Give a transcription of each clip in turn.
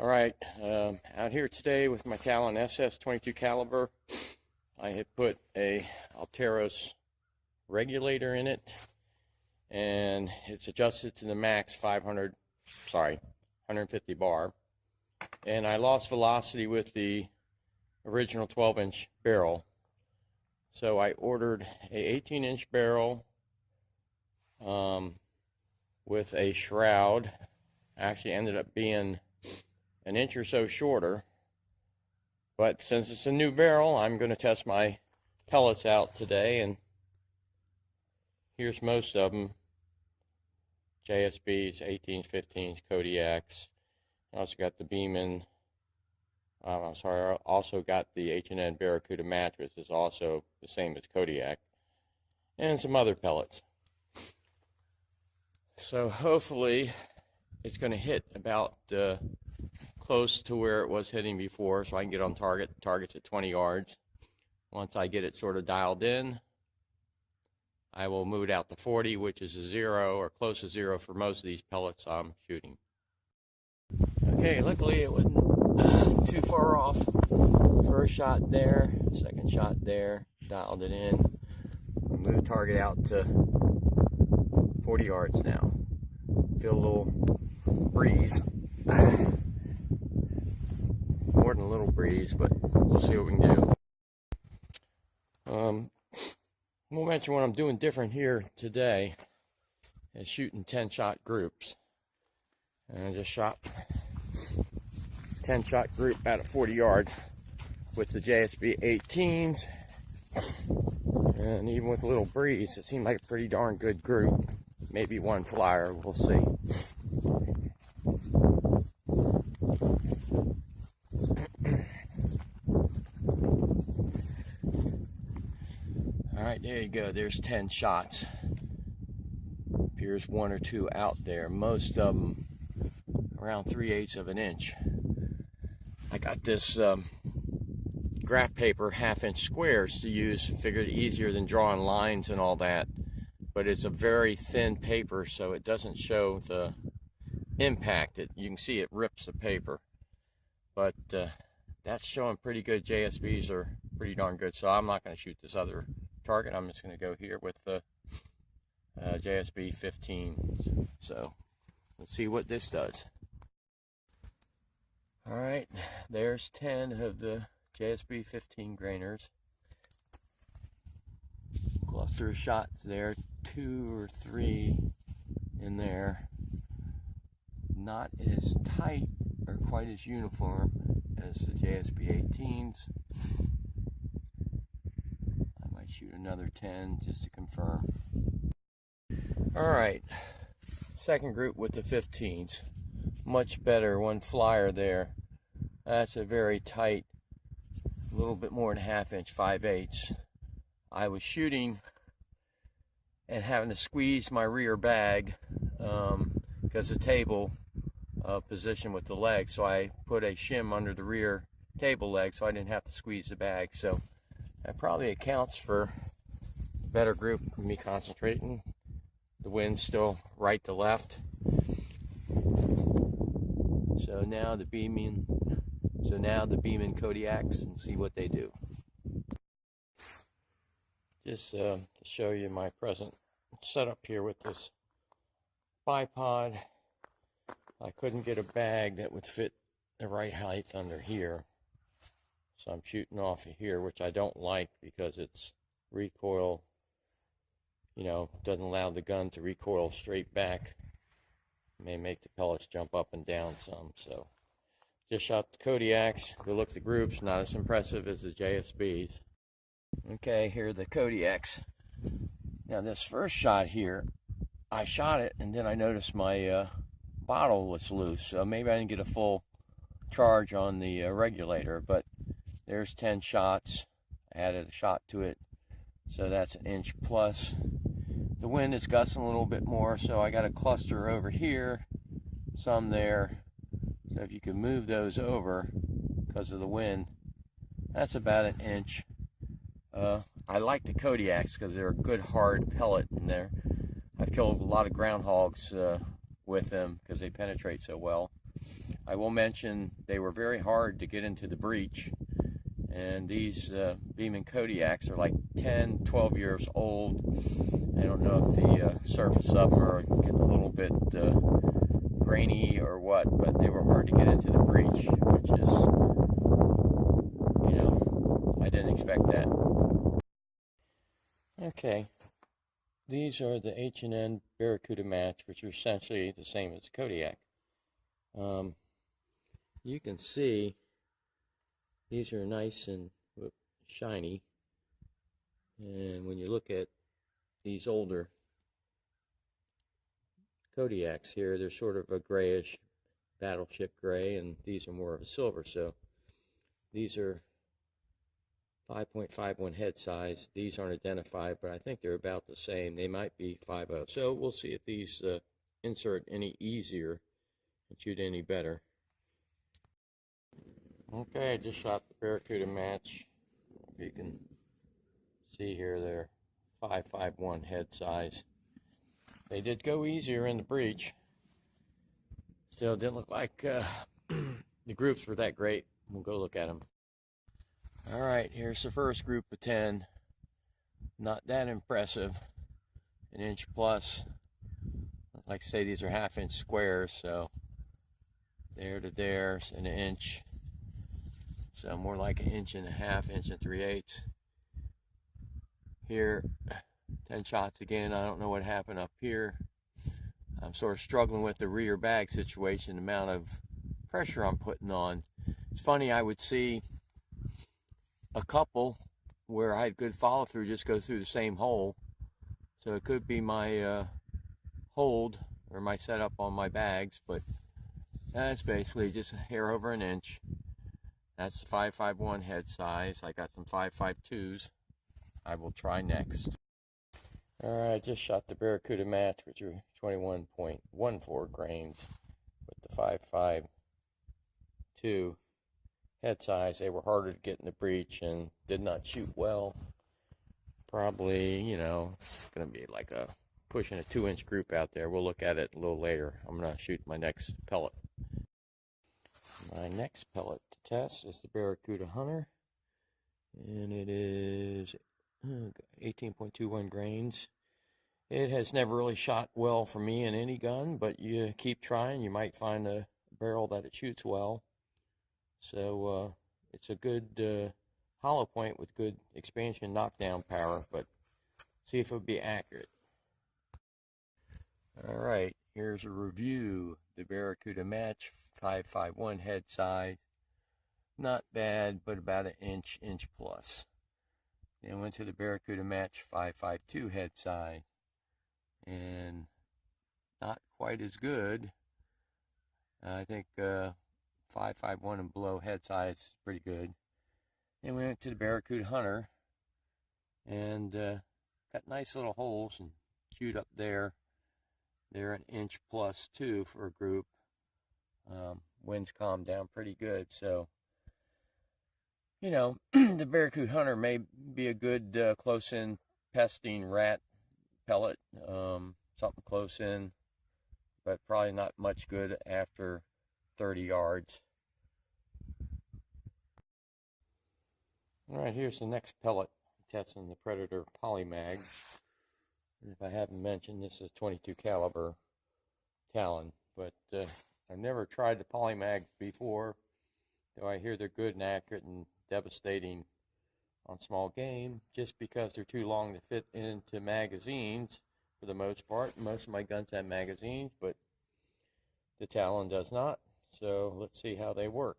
Alright, out here today with my TalonSS 22 caliber. I had put a Alteros regulator in it, and it's adjusted to the max 150 bar. And I lost velocity with the original 12-inch barrel. So I ordered a 18-inch barrel with a shroud. Actually ended up being an inch or so shorter, but since it's a new barrel, I'm going to test my pellets out today, and here's most of them: JSBs, 18s, 15s, Kodiaks. I also got the Beeman, I also got the H&N Barracuda mattress, is also the same as Kodiak, and some other pellets. So hopefully it's going to hit about close to where it was hitting before, so I can get on target. Target's at 20 yards. Once I get it sort of dialed in, I will move it out to 40, which is a 0 or close to 0 for most of these pellets I'm shooting. Okay, luckily it wasn't too far off. First shot there, second shot there, dialed it in. Move the target out to 40 yards now. Feel a little breeze. More than a little breeze, but we'll see what we can do. We'll mention what I'm doing different here today is shooting 10-shot groups. And I just shot 10-shot group out at 40 yards with the JSB 18s. And even with a little breeze, it seemed like a pretty darn good group. Maybe one flyer, we'll see. Alright, there you go. There's 10 shots. Appears 1 or 2 out there. Most of them around 3/8 of an inch. I got this graph paper 1/2-inch squares to use. Figured easier than drawing lines and all that. But it's a very thin paper, so it doesn't show the impact. You can see it rips the paper. But that's showing pretty good. JSBs are pretty darn good, so I'm not going to shoot this other target. I'm just going to go here with the JSB 15. So let's see what this does. Alright, there's 10 of the JSB 15 grainers. Cluster of shots there, 2 or 3 in there. Not as tight or quite as uniform as the JSB 18s. I might shoot another 10 just to confirm. Alright, second group with the 15s. Much better, one flyer there. That's a very tight, a little bit more than 1/2 inch, 5/8. I was shooting and having to squeeze my rear bag because the table position with the leg, so I put a shim under the rear table leg so I didn't have to squeeze the bag. So that probably accounts for the better group, me concentrating. The wind's still right to left. So now the Beeman Kodiaks, and see what they do. Just to show you my present setup here with this bipod. I couldn't get a bag that would fit the right height under here, so I'm shooting off of here, which I don't like because it's recoil, doesn't allow the gun to recoil straight back. It may make the pellets jump up and down some. So just shot the Kodiaks. Go look at the groups, not as impressive as the JSBs. Okay, here are the Kodiaks. Now this first shot here, I shot it and then I noticed my bottle was loose, so maybe I didn't get a full charge on the regulator, but there's 10 shots. I added a shot to it, so that's an inch plus. The wind is gusting a little bit more, so I got a cluster over here, some there. So if you can move those over because of the wind, that's about an inch. I like the Kodiaks because they're a good hard pellet in there. I've killed a lot of groundhogs with them because they penetrate so well. I will mention they were very hard to get into the breech, and these Beeman Kodiaks are like 10, 12 years old. I don't know if the surface of them are getting a little bit grainy or what, but they were hard to get into the breech, which is, you know, I didn't expect that. Okay, these are the H&N Barracuda match, which are essentially the same as Kodiak. You can see these are nice and shiny, and when you look at these older Kodiaks here, they're sort of a grayish battleship gray, and these are more of a silver. So these are 5.51 head size. These aren't identified, but I think they're about the same. They might be 5.0. So we'll see if these insert any easier and shoot any better. Okay, I just shot the Barracuda match. If you can see here, they're 5.51 head size. They did go easier in the breech. Still didn't look like the groups were that great. We'll go look at them. All right, here's the first group of 10. Not that impressive. An inch plus. Like I say, these are 1/2 inch squares, so there to there's an inch. So more like 1.5 inches, 1 3/8. Here, 10 shots again. I don't know what happened up here. I'm sort of struggling with the rear bag situation, the amount of pressure I'm putting on. It's funny, I would see a couple where I had good follow through just go through the same hole. So it could be my hold or my setup on my bags, but that's basically just a hair over an inch. That's the 5.51 head size. I got some 5.52s. I will try next. Alright, I just shot the Barracuda match, which are 21.14 grains with the 5.52 head size. They were harder to get in the breech and did not shoot well. Probably, you know, it's going to be like pushing a 2-inch group out there. We'll look at it a little later. I'm going to shoot my next pellet. My next pellet to test is the Barracuda Hunter, and it is 18.21 grains. It has never really shot well for me in any gun, but you keep trying, you might find a barrel that it shoots well. So it's a good hollow point with good expansion knockdown power, but see if it would be accurate. Alright, here's a review. The Barracuda match, 5.51 head size. Not bad, but about an inch plus. Then went to the Barracuda match, 5.52 head size. And not quite as good. I think 5.51 and below head size is pretty good. Then we went to the Barracuda Hunter and got nice little holes and chewed up there. They're an inch plus too for a group. Winds calmed down pretty good, so you know the Barracuda Hunter may be a good close-in pesting rat pellet, something close in, but probably not much good after 30 yards. Alright, here's the next pellet. Testing the Predator Polymag. If I haven't mentioned, this is 22 caliber Talon, but I've never tried the Polymags before, though I hear they're good and accurate and devastating on small game, just because they're too long to fit into magazines for the most part. Most of my guns have magazines, but the Talon does not, so let's see how they work.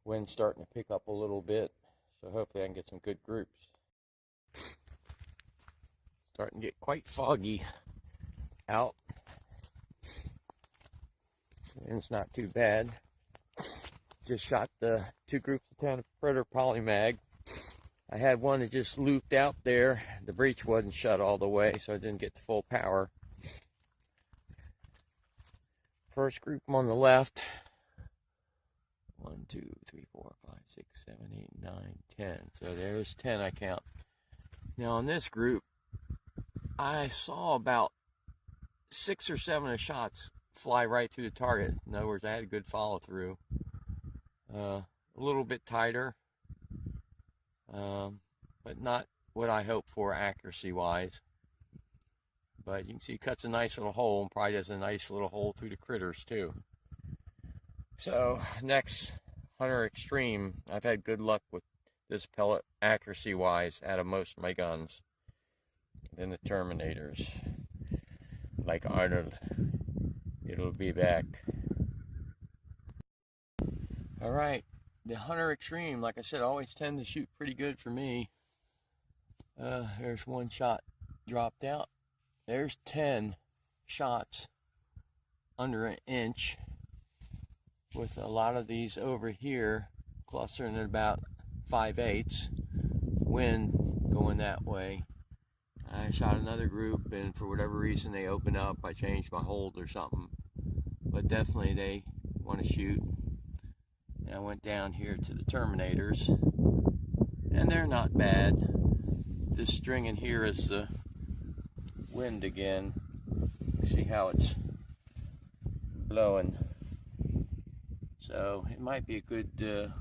Wind's starting to pick up a little bit, so hopefully I can get some good groups. Starting to get quite foggy out. Wind's not too bad. Just shot the 2 groups of 10 Predator Polymag. I had one that just looped out there. The breech wasn't shut all the way, so I didn't get the full power. First group on the left. 1, 2, 3, 4, 5, 6, 7, 8, 9, 10. So there's 10 I count. Now in this group, I saw about 6 or 7 of the shots fly right through the target. In other words, I had a good follow through. A little bit tighter, but not what I hoped for accuracy wise. But you can see he cuts a nice little hole, and probably does a nice little hole through the critters too. So next, Hunter Extreme. I've had good luck with this pellet accuracy wise out of most of my guns. Then the Terminators, like Arnold, it'll be back. All right, the Hunter Extreme, like I said, always tend to shoot pretty good for me. There's one shot dropped out. There's 10 shots under an inch, with a lot of these over here clustering at about 5/8, wind going that way. I shot another group, and for whatever reason they opened up. I changed my hold or something, but definitely they want to shoot. And I went down here to the Terminators, and they're not bad. This string in here is the wind again. See how it's blowing. So it might be a good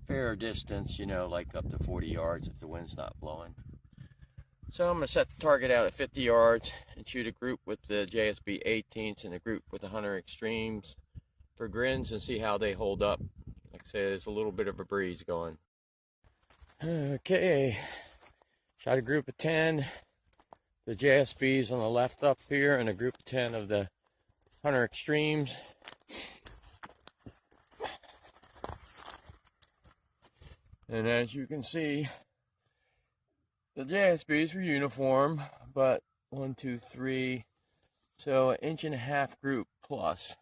fair distance, you know, like up to 40 yards if the wind's not blowing. So I'm going to set the target out at 50 yards and shoot a group with the JSB 18s and a group with the Hunter Extremes for grins and see how they hold up. Like I said, there's a little bit of a breeze going. Okay, shot a group of 10, the JSBs on the left up here, and a group of 10 of the Hunter Extremes. And as you can see, the JSBs were uniform, but 1, 2, 3, so 1.5 inch group plus.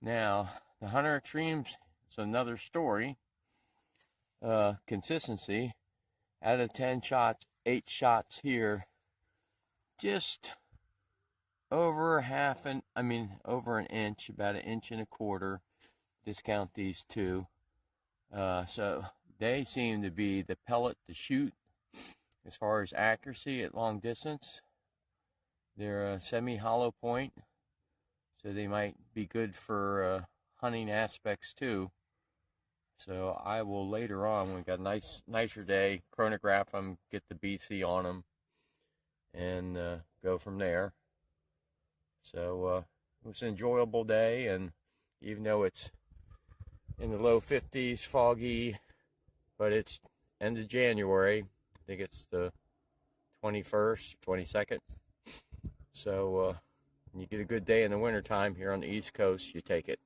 Now, the Hunter Extremes is another story. Consistency. Out of 10 shots, 8 shots here, just over over an inch, about 1.25 inches. Discount these two. So they seem to be the pellet to shoot as far as accuracy at long distance. They're a semi-hollow point, so they might be good for hunting aspects too. So I will later on, when we got a nicer day, chronograph them, get the BC on them, and go from there. So it was an enjoyable day, and even though it's in the low 50s, foggy, but it's end of January. I think it's the 21st, 22nd. So when you get a good day in the wintertime here on the East Coast, you take it.